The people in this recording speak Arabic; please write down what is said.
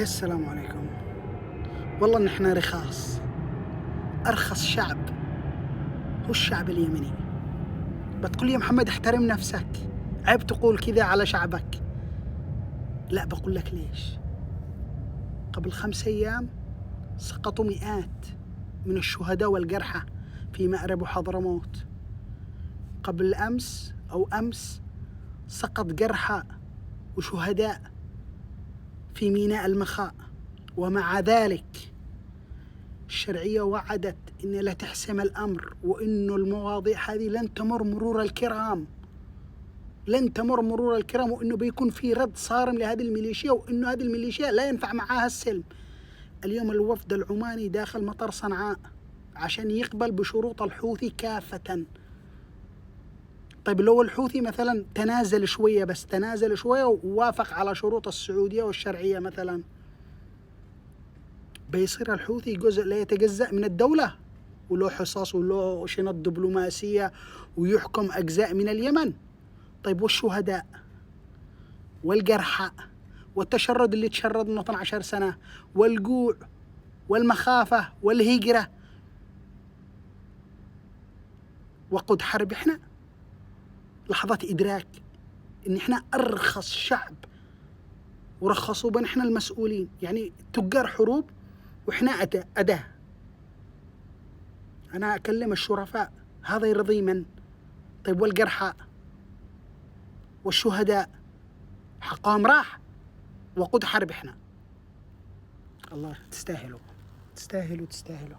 السلام عليكم. والله ان احنا رخاص. ارخص شعب هو الشعب اليمني. بتقول يا محمد احترم نفسك، عيب تقول كذا على شعبك. لا، بقول لك ليش. قبل 5 أيام سقطوا مئات من الشهداء والجرحى في مأرب وحضرموت. قبل أمس أو أمس سقط جرحى وشهداء في ميناء المخاء. ومع ذلك الشرعية وعدت إن لا تحسم الأمر، وإنه المواضيع هذه لن تمر مرور الكرام، لن تمر مرور الكرام، وإنه بيكون في رد صارم لهذه الميليشيا، وإنه هذه الميليشيا لا ينفع معاها السلم. اليوم الوفد العماني داخل مطار صنعاء عشان يقبل بشروط الحوثي كافة. طيب لو الحوثي مثلا تنازل شوية، بس تنازل شوية ووافق على شروط السعودية والشرعية مثلا، بيصير الحوثي جزء لا يتجزأ من الدولة، وله حصص وله شنط دبلوماسية ويحكم أجزاء من اليمن. طيب والشهداء والجرحى والتشرد اللي تشردنا 12 سنة والجوع والمخافة والهجرة وقود حرب. احنا لحظات إدراك إن احنا أرخص شعب، ورخصوا بنا احنا المسؤولين، يعني تجار حروب واحنا أداة. أنا أكلم الشرفاء، هذا يرضي من؟ طيب والجرحى والشهداء حقهم راح، وقود حرب احنا. الله، تستاهلوا تستاهلوا تستاهلوا.